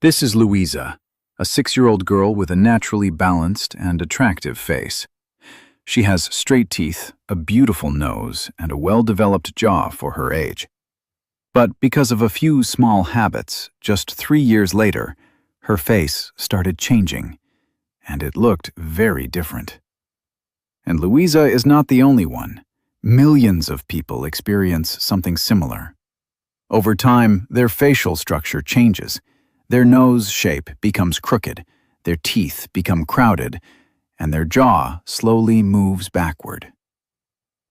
This is Louisa, a 6-year-old girl with a naturally balanced and attractive face. She has straight teeth, a beautiful nose, and a well-developed jaw for her age. But because of a few small habits, just 3 years later, her face started changing, and it looked very different. And Louisa is not the only one. Millions of people experience something similar. Over time, their facial structure changes. Their nose shape becomes crooked, their teeth become crowded, and their jaw slowly moves backward.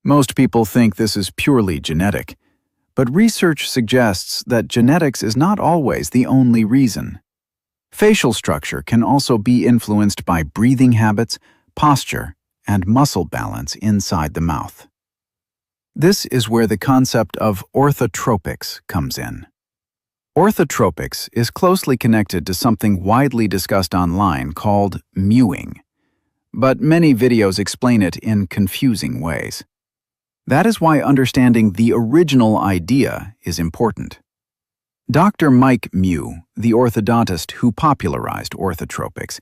Most people think this is purely genetic, but research suggests that genetics is not always the only reason. Facial structure can also be influenced by breathing habits, posture, and muscle balance inside the mouth. This is where the concept of orthotropics comes in. Orthotropics is closely connected to something widely discussed online called mewing, but many videos explain it in confusing ways. That is why understanding the original idea is important. Dr. Mike Mew, the orthodontist who popularized orthotropics,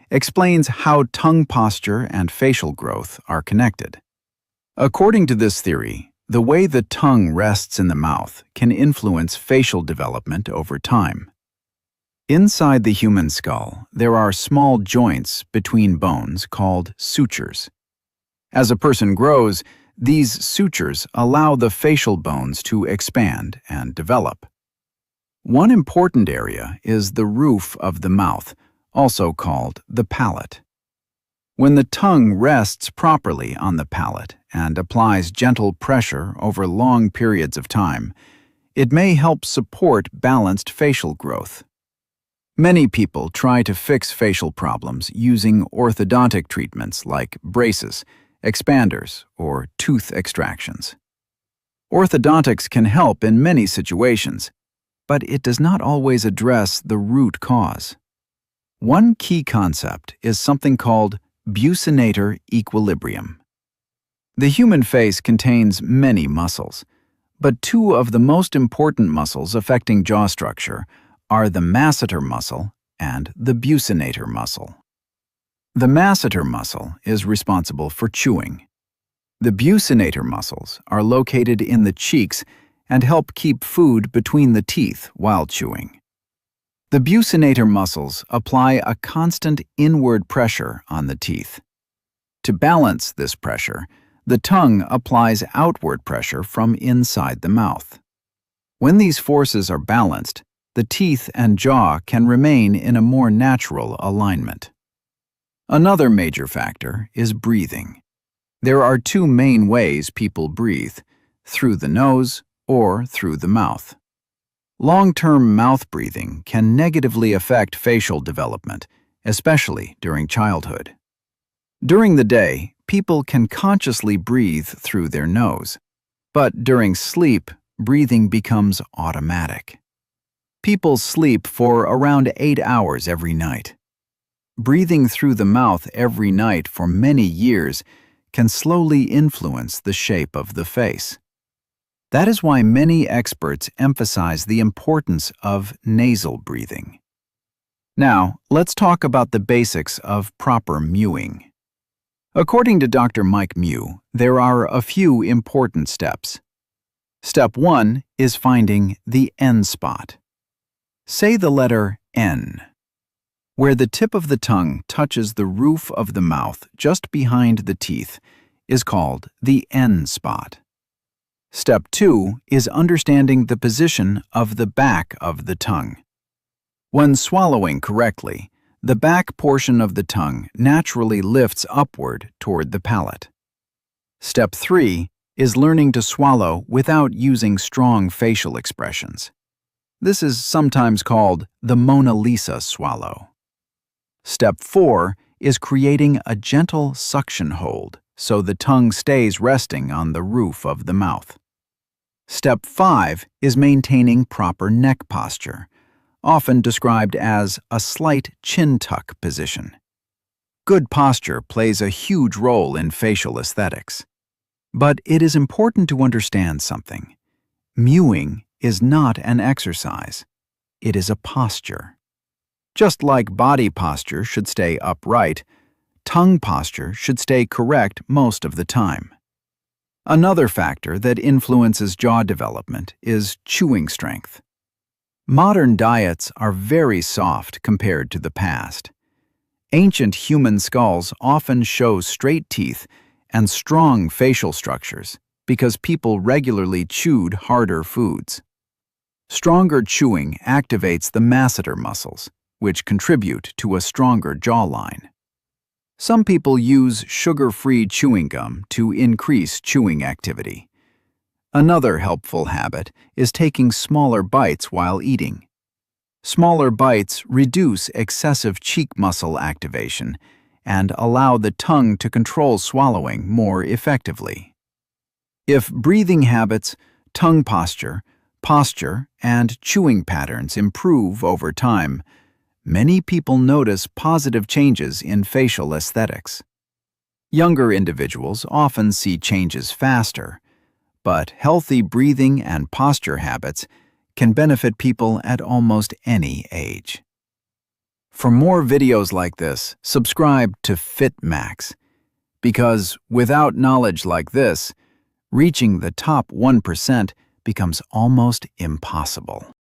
explains how tongue posture and facial growth are connected. According to this theory, the way the tongue rests in the mouth can influence facial development over time. Inside the human skull, there are small joints between bones called sutures. As a person grows, these sutures allow the facial bones to expand and develop. One important area is the roof of the mouth, also called the palate. When the tongue rests properly on the palate and applies gentle pressure over long periods of time, it may help support balanced facial growth. Many people try to fix facial problems using orthodontic treatments like braces, expanders, or tooth extractions. Orthodontics can help in many situations, but it does not always address the root cause. One key concept is something called buccinator equilibrium. The human face contains many muscles, but two of the most important muscles affecting jaw structure are the masseter muscle and the buccinator muscle. The masseter muscle is responsible for chewing. The buccinator muscles are located in the cheeks and help keep food between the teeth while chewing. The buccinator muscles apply a constant inward pressure on the teeth. To balance this pressure, the tongue applies outward pressure from inside the mouth. When these forces are balanced, the teeth and jaw can remain in a more natural alignment. Another major factor is breathing. There are two main ways people breathe: through the nose or through the mouth. Long-term mouth breathing can negatively affect facial development, especially during childhood. During the day, people can consciously breathe through their nose, but during sleep, breathing becomes automatic. People sleep for around 8 hours every night. Breathing through the mouth every night for many years can slowly influence the shape of the face. That is why many experts emphasize the importance of nasal breathing. Now, let's talk about the basics of proper mewing. According to Dr. Mike Mew, there are a few important steps. Step 1 is finding the N spot. Say the letter N. Where the tip of the tongue touches the roof of the mouth just behind the teeth is called the N spot. Step 2 is understanding the position of the back of the tongue. When swallowing correctly, the back portion of the tongue naturally lifts upward toward the palate. Step 3 is learning to swallow without using strong facial expressions. This is sometimes called the Mona Lisa swallow. Step 4 is creating a gentle suction hold so the tongue stays resting on the roof of the mouth. Step 5 is maintaining proper neck posture, often described as a slight chin tuck position. Good posture plays a huge role in facial aesthetics. But it is important to understand something. Mewing is not an exercise. It is a posture. Just like body posture should stay upright, tongue posture should stay correct most of the time. Another factor that influences jaw development is chewing strength. Modern diets are very soft compared to the past. Ancient human skulls often show straight teeth and strong facial structures because people regularly chewed harder foods. Stronger chewing activates the masseter muscles, which contribute to a stronger jawline. Some people use sugar-free chewing gum to increase chewing activity. Another helpful habit is taking smaller bites while eating. Smaller bites reduce excessive cheek muscle activation and allow the tongue to control swallowing more effectively. If breathing habits, tongue posture, and chewing patterns improve over time, many people notice positive changes in facial aesthetics. Younger individuals often see changes faster, but healthy breathing and posture habits can benefit people at almost any age. For more videos like this, subscribe to FitMax, because without knowledge like this, reaching the top 1% becomes almost impossible.